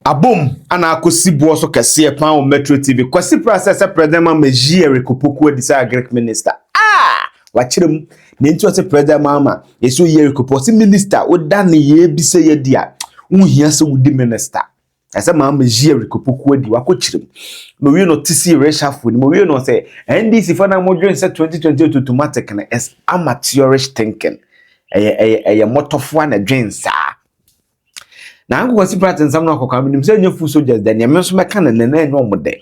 Abom ana akosi bo so kese pan o Metro TV Kwasi Pratt say President Mahama Eric Opoku adi say Agriculture Minister wachirem ne nti o say President Mahama yeso Eric Opoku minister o da ne ye bi say ye dia unhia say wudi minister asa Mahama Eric Opoku adi wakochirem no we no tisi reshuffle no we no say NDC for na modwen say 2022 automatic na is amateurish thinking eye motofo na dwen sa na angu Kwasi Pratt nsam na akoka minim say nya full soldiers then ya menso meka na enyo omode.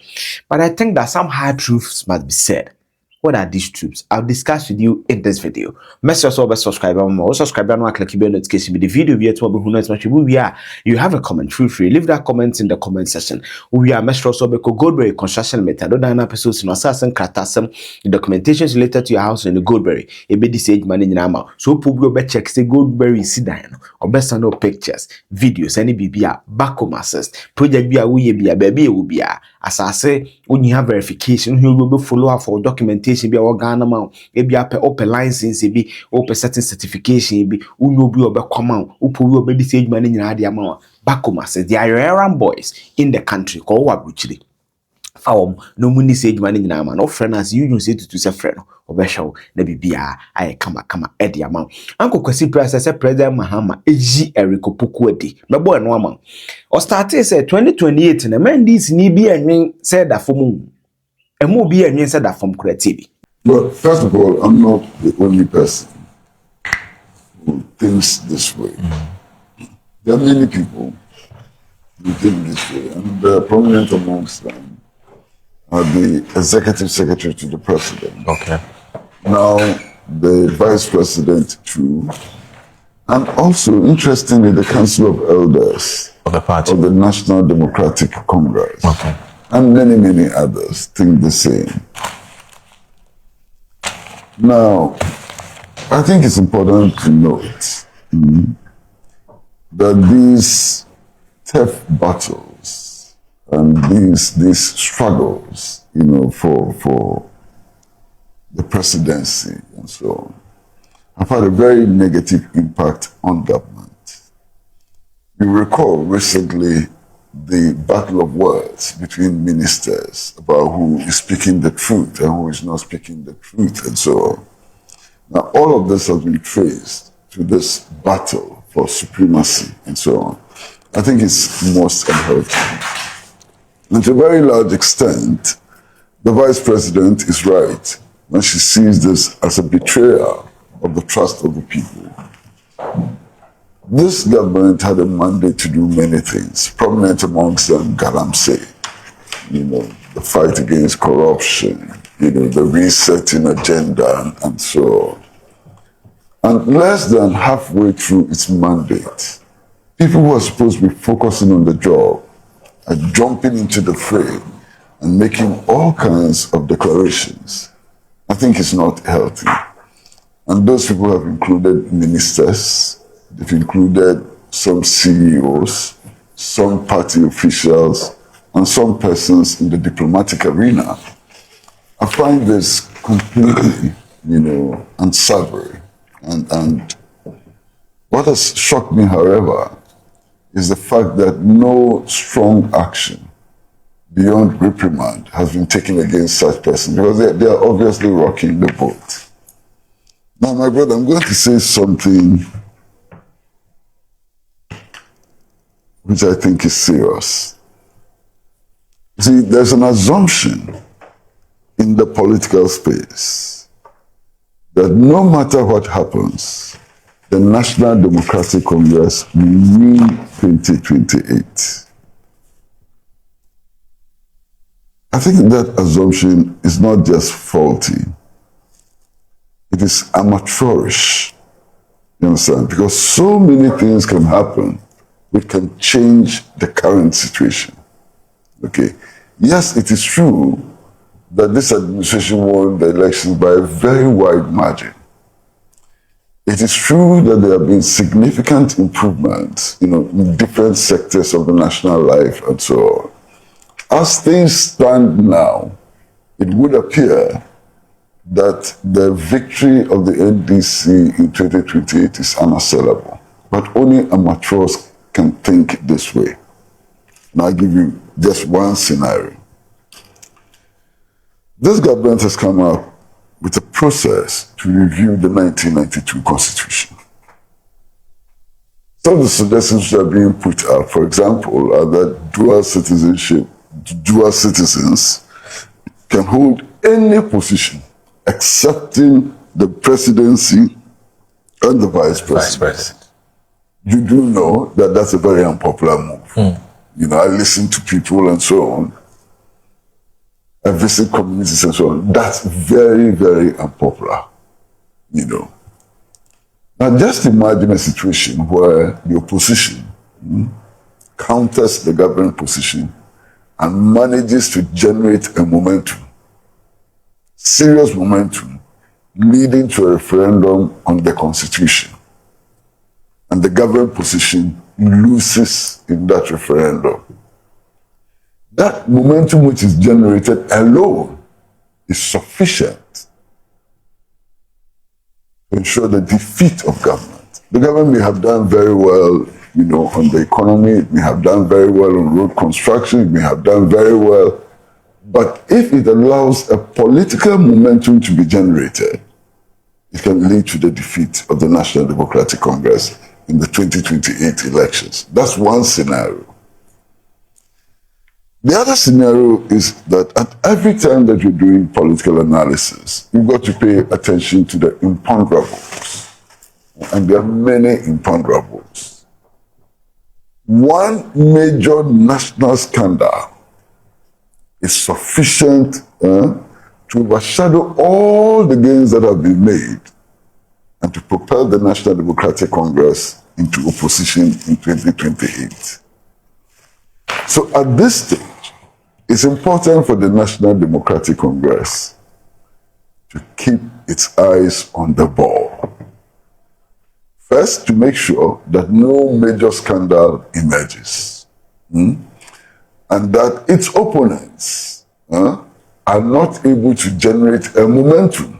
But I think that some hard truths must be said. What are these truths? I'll discuss with you in this video. Make sure you subscribe and subscribe and click the notification with the video we are to who knows much we are. You have a comment, feel free leave that comment in the comment section. We are make sure so because Goldberry construction method other episodes in assassin kratasem the documentations related to your house in the Goldberry e be this age money nyama. So public be check say Goldberry sit down or best no pictures, videos any bibia backup assist project bia we bia baby will be asase when you have verification you will follow up for documentation be Ghana ma e be open license be open certain certification be unyo bi obekoma upo wi obedi say adwuma nyina ade ama bakoma say they are rare boys in the country ko wa bruchiri no muni say adwuma nyina ama no friend as you say to say friend obehwew na bibia aye kama ede ama anko Kwasi Pratt say President Mahama eji Eric Opoku adi mebo eno ama o started say 2028 na man this ni bi enwen say da fomu emo bi enwen say da fom creative. But first of all, I'm not the only person who thinks this way. There are many people who think this way, and prominent amongst them are the executive secretary to the president. Okay. Now, the vice president too, and also, interestingly, the Council of Elders of the party of the National Democratic Congress, okay, and many others think the same. Now, I think it's important to note that these tough battles and these struggles, for the presidency and so on, have had a very negative impact on government. You recall recently the battle of words between ministers about who is speaking the truth and who is not speaking the truth and so on. Now, all of this has been traced to this battle for supremacy and so on. I think it's most unhealthy. And to a very large extent, the vice president is right when she sees this as a betrayal of the trust of the people. This government had a mandate to do many things, prominent amongst them, Galamsey, the fight against corruption, the resetting agenda, and so on. And less than halfway through its mandate, people who are supposed to be focusing on the job are jumping into the fray and making all kinds of declarations. I think it's not healthy. And those people have included ministers, they've included some CEOs, some party officials, and some persons in the diplomatic arena. I find this completely, unsavory. And what has shocked me, however, is the fact that no strong action beyond reprimand has been taken against such persons, because they are obviously rocking the boat. Now, my brother, I'm going to say something which I think is serious. See, there's an assumption in the political space that no matter what happens, the National Democratic Congress will win 2028. I think that assumption is not just faulty, it is amateurish. You understand? Because so many things can happen which can change the current situation. Okay. Yes, it is true that this administration won the elections by a very wide margin. It is true that there have been significant improvements, in different sectors of the national life and so on. As things stand now, it would appear that the victory of the NDC in 2028 is unassailable. But only amateurs can think this way. I'll give you just one scenario. This government has come up with a process to review the 1992 Constitution. Some of the suggestions that are being put out, for example, are that dual citizens can hold any position excepting the presidency and the vice president. You do know that that's a very unpopular move. You know, I listen to people and so on. I visit communities and so on. That's very, very unpopular, you know. Now just imagine a situation where the opposition counters the government position and manages to generate a momentum, serious momentum, leading to a referendum on the Constitution. And the government position loses in that referendum. That momentum which is generated alone is sufficient to ensure the defeat of government. The government may have done very well, you know, on the economy, it may have done very well on road construction, it may have done very well, but if it allows a political momentum to be generated, it can lead to the defeat of the National Democratic Congress in the 2028 elections. That's one scenario. The other scenario is that at every time that you're doing political analysis, you've got to pay attention to the imponderables. And there are many imponderables. One major national scandal is sufficient to overshadow all the gains that have been made and to propel the National Democratic Congress into opposition in 2028. So at this stage, it's important for the National Democratic Congress to keep its eyes on the ball. First, to make sure that no major scandal emerges, and that its opponents are not able to generate a momentum,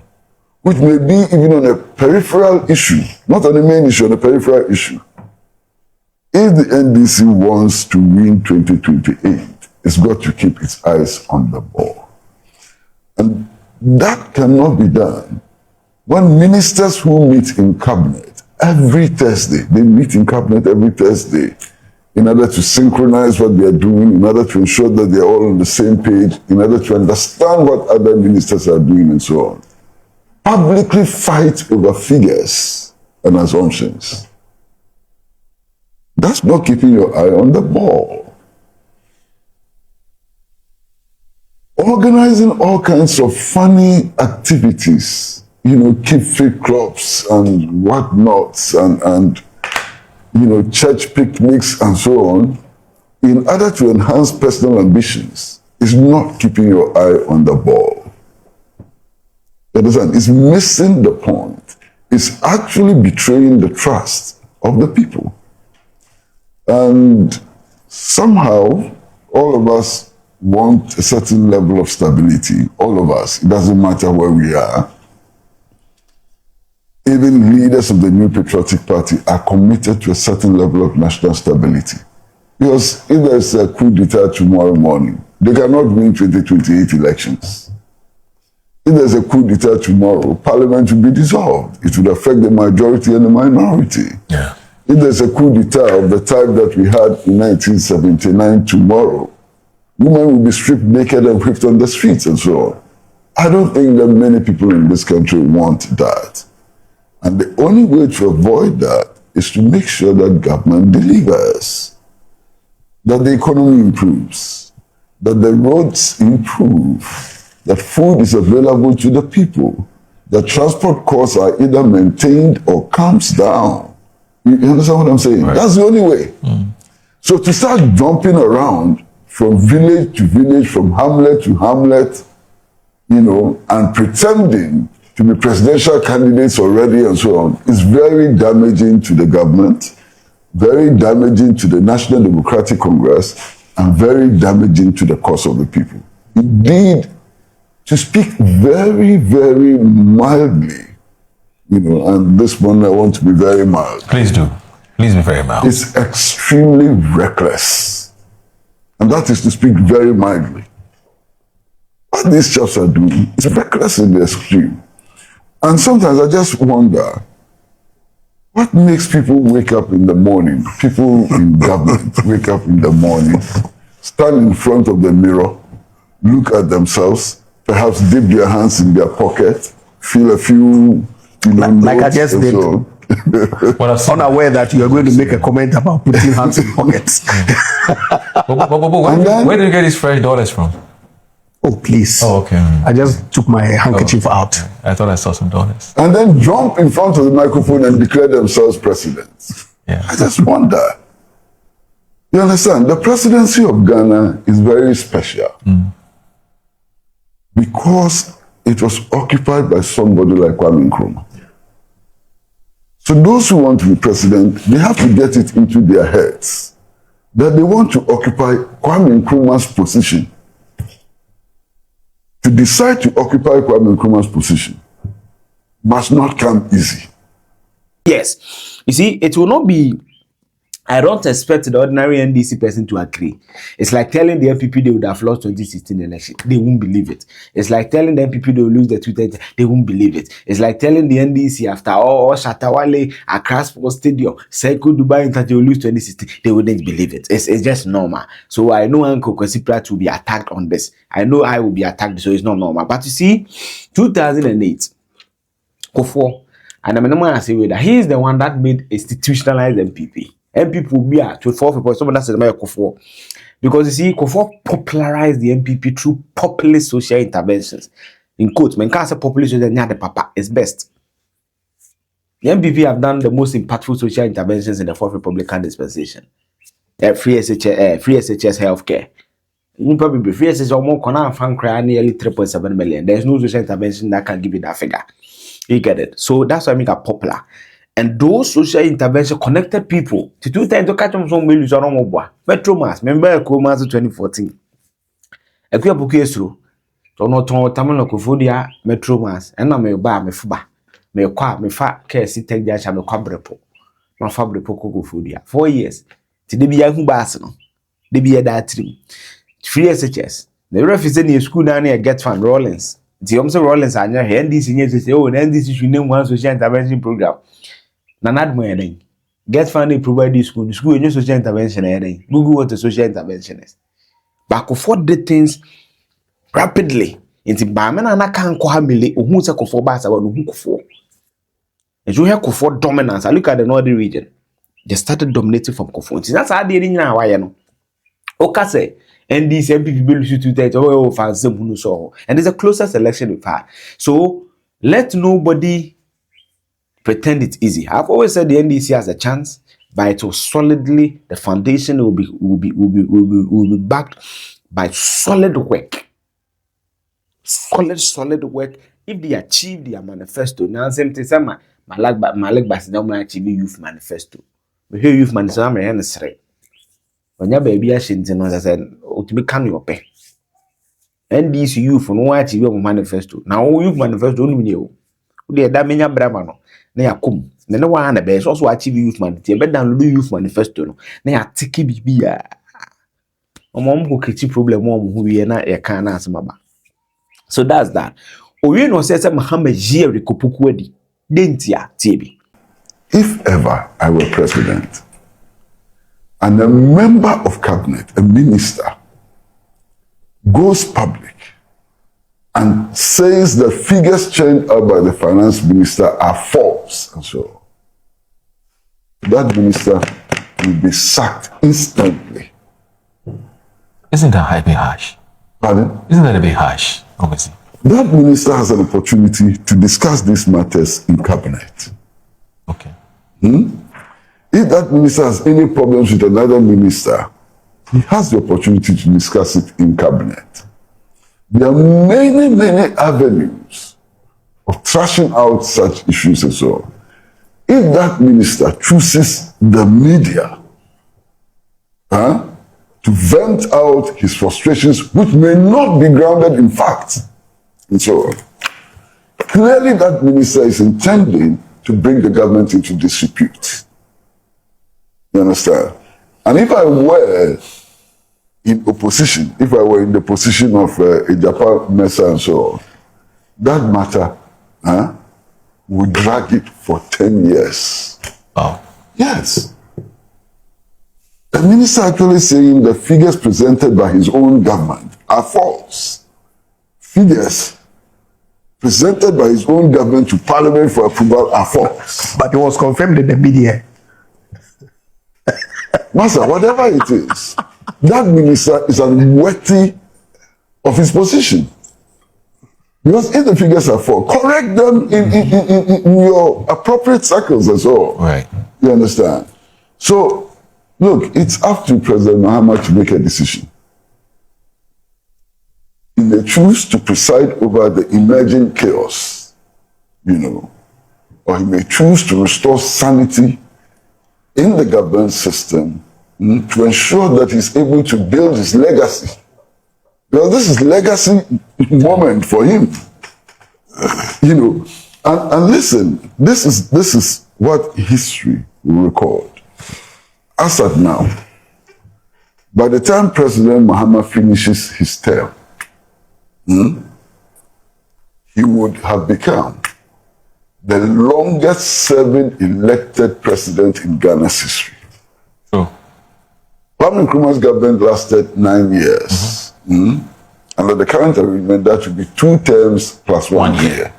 which may be even on a peripheral issue, not on the main issue, on a peripheral issue. If the NDC wants to win 2028, it's got to keep its eyes on the ball. And that cannot be done when ministers who meet in cabinet every Thursday, they meet in cabinet every Thursday in order to synchronize what they are doing, in order to ensure that they are all on the same page, in order to understand what other ministers are doing and so on. Publicly fight over figures and assumptions. That's not keeping your eye on the ball. Organizing all kinds of funny activities, you know, keep fit clubs and whatnots and you know, church picnics and so on, in order to enhance personal ambitions, is not keeping your eye on the ball. You understand? It's missing the point. It's actually betraying the trust of the people. And somehow, all of us want a certain level of stability, all of us. It doesn't matter where we are. Even leaders of the New Patriotic Party are committed to a certain level of national stability. Because if there's a coup d'etat tomorrow morning, they cannot win 2028 elections. If there's a coup d'etat tomorrow, Parliament will be dissolved. It would affect the majority and the minority. Yeah. If there's a coup d'etat of the type that we had in 1979 tomorrow, women will be stripped naked and whipped on the streets and so on. I don't think that many people in this country want that. And the only way to avoid that is to make sure that government delivers, that the economy improves, that the roads improve, that food is available to the people, that transport costs are either maintained or comes down. You understand what I'm saying? Right. That's the only way. So to start jumping around from village to village, from hamlet to hamlet, you know, and pretending to be presidential candidates already and so on, is very damaging to the government, very damaging to the National Democratic Congress, and very damaging to the cause of the people. Indeed, to speak very, very mildly, you know, and this one I want to be very mild. Please do. Please be very mild. It's extremely reckless And that is to speak very mildly. What these chaps are doing is reckless in the extreme. And sometimes I just wonder, what makes people wake up in the morning, people in government wake up in the morning, stand in front of the mirror, look at themselves, perhaps dip their hands in their pocket, feel a few, like I just did. So. Unaware that you are going to make a comment about putting hands in pockets. Where did you get these fresh dollars from? Oh, please. Oh, okay. I just took my handkerchief out. I thought I saw some dollars. And then jump in front of the microphone and declare themselves presidents. Yeah. I just wonder. You understand? The presidency of Ghana is very special because it was occupied by somebody like Kwame Nkrumah. So those who want to be president, they have to get it into their heads that they want to occupy Kwame Nkrumah's position. To decide to occupy Kwame Nkrumah's position must not come easy. Yes. You see, it will not be, I don't expect the ordinary NDC person to agree. It's like telling the NPP they would have lost 2016 election. They won't believe it. It's like telling the NPP they will lose the 2020. They won't believe it. It's like telling the NDC after Shatawale, Accra Sports Stadium, Seiko Dubai, that they will lose 2016. They wouldn't believe it. It's just normal. So I know Uncle Kwasi Pratt will be attacked on this. I know I will be attacked, so it's not normal. But you see, 2008, Kofo, and I'm going to say that he is the one that made institutionalized MPP. MPP will be at 24%. Someone that said Kofo. Because you see, Kofo popularized the MPP through populist social interventions. In quotes, when can't say populist social the papa is best. The MPP have done the most impactful social interventions in the Fourth Republican dispensation. Free SHS healthcare. You probably free SHS or more can fan cry nearly 3.7 million. There's no social intervention that can give you that figure. You get it? So that's why I make it popular. And those social intervention connected people to 2 times to catch them some millions or more. Metro Mass, remember Comas 2014. Agriculture Minister so no Tamil Kofodia, Metro Mass, and I'm a bar, me fuba, me qua, me fat, care, sit take the shall quadruple. No fabric Fodia. 4 years. To the Biahu Bassano. The Bia that trim. Free SHS. The ref is in your school down here, get fan Rollins. The Omsa Rollins are near here, and this is oh, and this should name one social intervention program. Nanad Moyading. Get funding provide this school and social intervention. Google what a social intervention is. But afford the things rapidly. Into Baman and I can't call Hamili or who's a Kofo Bass about Hukufo. And you have Kofo dominance. I look at the northern region. They started dominating from Kofo. That's how they didn't know why you know. Okase and these MPP bills to take away fans and it's the closest election we've had. So let nobody pretend it's easy. I've always said the NDC has a chance, but it will solidly, the foundation will be backed by solid work. Solid work. If they achieve their manifesto, now same thing, some Malik Basidam achieve youth manifesto. We hear youth manifesto, I'm a straight. When your baby ashes, I said, to become your pay. NDC youth no achieve your manifesto. Now youth manifesto only you. They are damaging Bramano. Na ya kum na ne wa na be so achieve youth manifesto be download youth manifesto no na ya tiki bibia omom ko kiti problem omom hu wie na ya kan na asema. So that's that. Owie no say Mahama Eric Opoku adi dentia tiebi. If ever I were president and a member of cabinet, a minister, goes public and says the figures changed out by the finance minister are false, and so that minister will be sacked instantly. Isn't that a bit harsh? Pardon? Isn't that a bit harsh, obviously? That minister has an opportunity to discuss these matters in cabinet. Okay. If that minister has any problems with another minister, he has the opportunity to discuss it in cabinet. There are many avenues of thrashing out such issues and so on. If that minister chooses the media to vent out his frustrations, which may not be grounded in fact, and so on, clearly that minister is intending to bring the government into disrepute. You understand? And if I were in opposition, if I were in the position of Ejapa Mesa and so on, that matter would drag it for 10 years. Oh. Yes. The minister actually saying the figures presented by his own government are false. Figures presented by his own government to Parliament for approval are false. But it was confirmed in the media. Master, whatever it is, that minister is unworthy of his position. Because if the figures are false, correct them in your appropriate circles as well. Right. You understand? So, look, it's up to President Mahama to make a decision. He may choose to preside over the emerging chaos, or he may choose to restore sanity in the government system to ensure that he's able to build his legacy. Because this is legacy moment for him. And listen, this is what history will record. As at now, by the time President Mahama finishes his term, he would have become the longest serving elected president in Ghana's history. True. Kwame Nkrumah's government lasted 9 years. Under the current agreement, that would be 2 terms plus 1 year.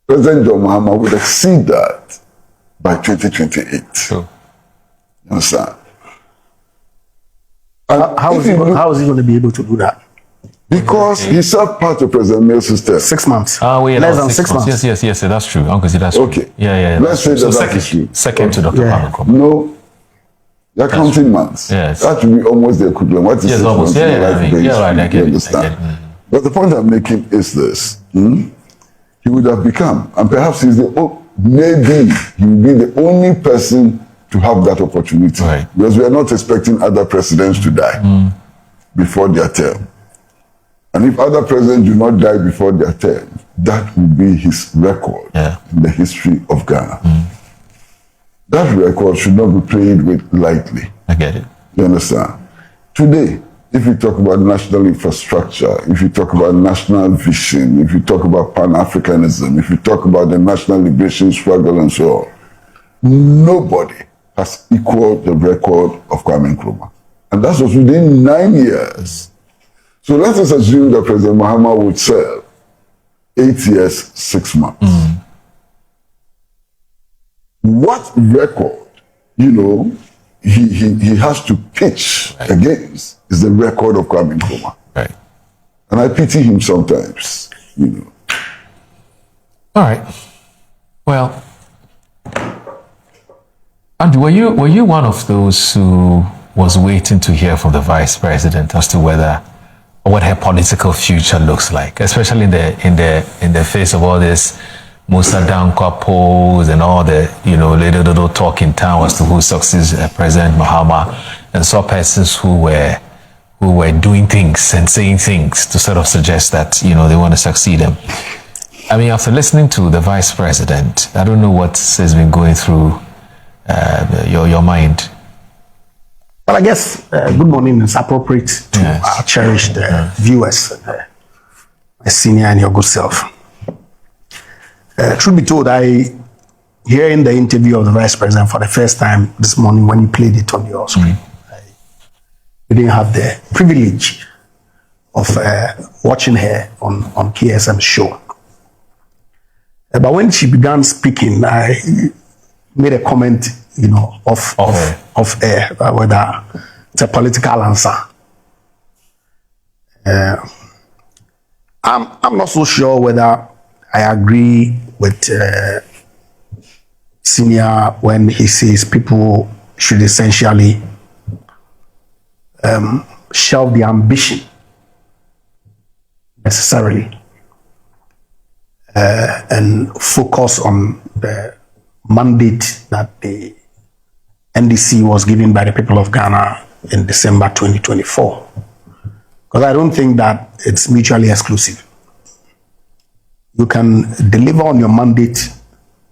President John Mahama would exceed that by 2028. True. You understand? How is he going to be able to do that? Because he served part of President Mills' term. 6 months. Wait, less than 6 months. Yes, that's true. Uncle, that's true. Okay. Yeah. Let's say that is true. Second to Dr. Yeah. Kwame. No, you're counting months. Yes. That would be almost the equivalent. What is Yes, 6 almost. months? Right. I get it. Understand? But the point I'm making is this. He would have become, and perhaps maybe he will be the only person to have that opportunity. Right. Because we are not expecting other presidents to die before their term. And if other presidents do not die before their term, that will be his record in the history of Ghana. That record should not be played with lightly. I get it. You understand? Today, if you talk about national infrastructure, if you talk about national vision, if you talk about Pan-Africanism, if you talk about the national liberation struggle and so on, nobody has equaled the record of Kwame Nkrumah. And that was within 9 years. So let us assume that President Mahama would serve 8 years, 6 months. What record, he has to pitch against is the record of Kwame Nkrumah. Right. And I pity him sometimes, All right. Well, Andrew, were you one of those who was waiting to hear from the vice president as to what her political future looks like, especially in the face of all this Musa Dankwa polls and all the little talk in town as to who succeeds President Mahama, and saw persons who were doing things and saying things to sort of suggest that they want to succeed him. I mean, after listening to the vice president, I don't know what has been going through your mind. But I guess good morning is appropriate to our cherished viewers, my senior and your good self. Truth be told, hearing the interview of the vice president for the first time this morning when you played it on your screen, I didn't have the privilege of watching her on KSM's show. But when she began speaking, I made a comment, of air, whether it's a political answer. I'm not so sure whether I agree with Senior when he says people should essentially shelve the ambition necessarily and focus on the mandate that the NDC was given by the people of Ghana in December 2024. Because I don't think that it's mutually exclusive. You can deliver on your mandate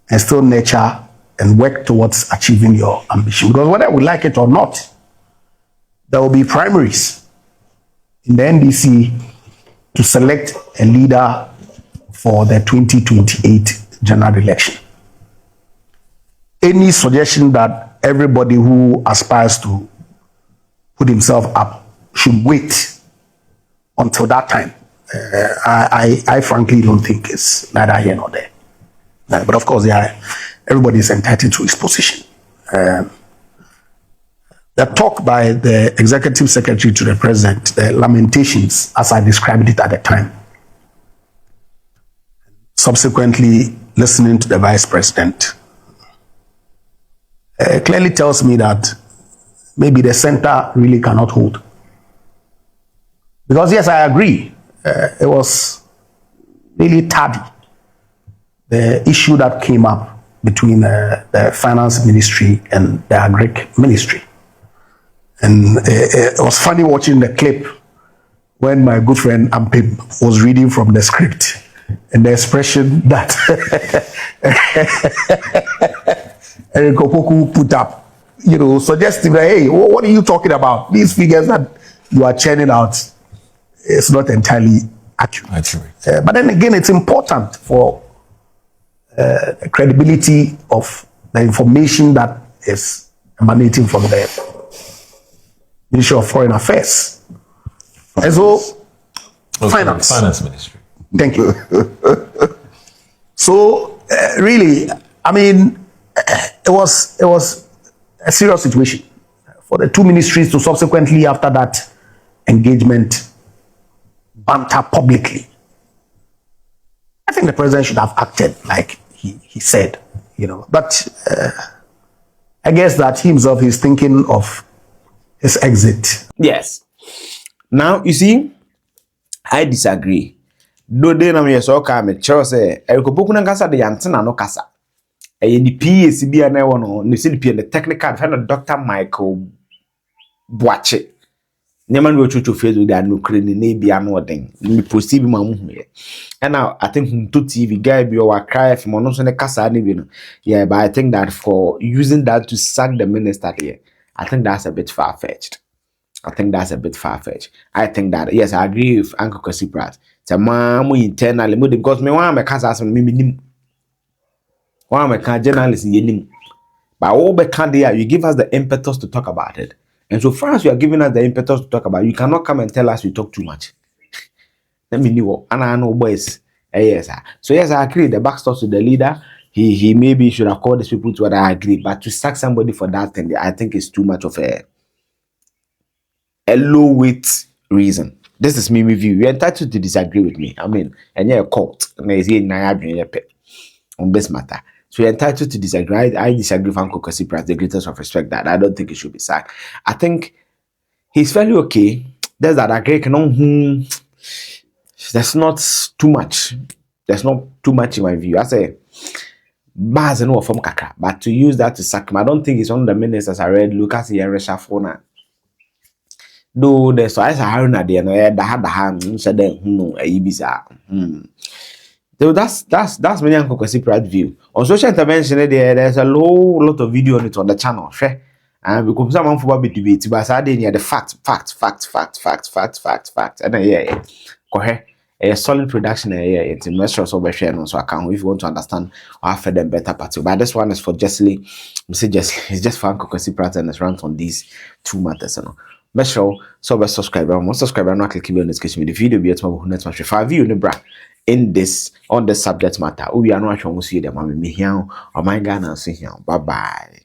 and still nurture and work towards achieving your ambition. Because whether we like it or not, there will be primaries in the NDC to select a leader for the 2028 general election. Any suggestion that everybody who aspires to put himself up should wait until that time, I frankly don't think it's neither here nor there. But of course, everybody is entitled to his position. The talk by the executive secretary to the president, the lamentations, as I described it at the time, subsequently listening to the vice president, clearly tells me that maybe the center really cannot hold. Because yes, I agree, it was really tardy, the issue that came up between the finance ministry and the agric ministry. And it was funny watching the clip when my good friend Ampim was reading from the script and the expression that Eric Opoku put up, suggesting that, hey, what are you talking about? These figures that you are churning out, it's not entirely accurate. But then again, it's important for the credibility of the information that is emanating from the Ministry of Foreign Affairs. And so, Finance Ministry. Thank you. So, really, I mean, it was a serious situation for the two ministries to subsequently, after that engagement, banter publicly. I think the president should have acted like he said, But I guess that he himself is thinking of his exit. Yes. Now, you see, I disagree. Do they know me so come say Eric Opoku na kasa de yantina no kasa. E the PAC bia na wono, no see the technical friend Dr. Michael Boache. Nyama no chuchu Facebook da no kreni na bia no den. Me post bi ma mu hu ye. And now I think to TV guy bi o cry if mo no so ne kasa na bi no. Yeah, but I think that for using that to sack the minister here, I think that's a bit far-fetched. I think that, yes, I agree with Uncle Kwasi Pratt. It's a man internally, because me want me can't me one me can't journalist in but all the can there, you give us the impetus to talk about it. And so far as you are giving us the impetus to talk about it, you cannot come and tell us we talk too much. Let me know. And I know boys. Yes, sir. So yes, I agree. The backstop to the leader. He maybe should have called these people to what I agree, but to sack somebody for that thing, I think is too much of a low weight reason. This is me view. You're entitled to disagree with me. I mean, and you're a cult. On this matter. So you're entitled to disagree. I disagree with Uncle Kwasi Pratt, the greatest of respect, that I don't think he should be sacked. I think he's fairly okay. There's that agree can there's not too much. There's not too much in my view. I say bars and from kaka, but to use that to sack him, I don't think it's one of the ministers I read. Lucas here reshuffle. No, there's so I Haruna there. No, the hand said no, So that's many Uncle Kwasi Pratt view. On social intervention, there's a lot of video on it on the channel. And we come some for debate, but I didn't hear the fact. And yeah. A solid production it's in measures of share so I can if you want to understand or offer them better parts. But this one is for Jessley. It's just for Uncle Kwasi Pratt and it's rant on these two matters. Make sure so subscribe. Not click on the notification with the video be at my next match 5 view in this on the subject matter. We are not sure see them me here or my Ghana see here. Bye bye.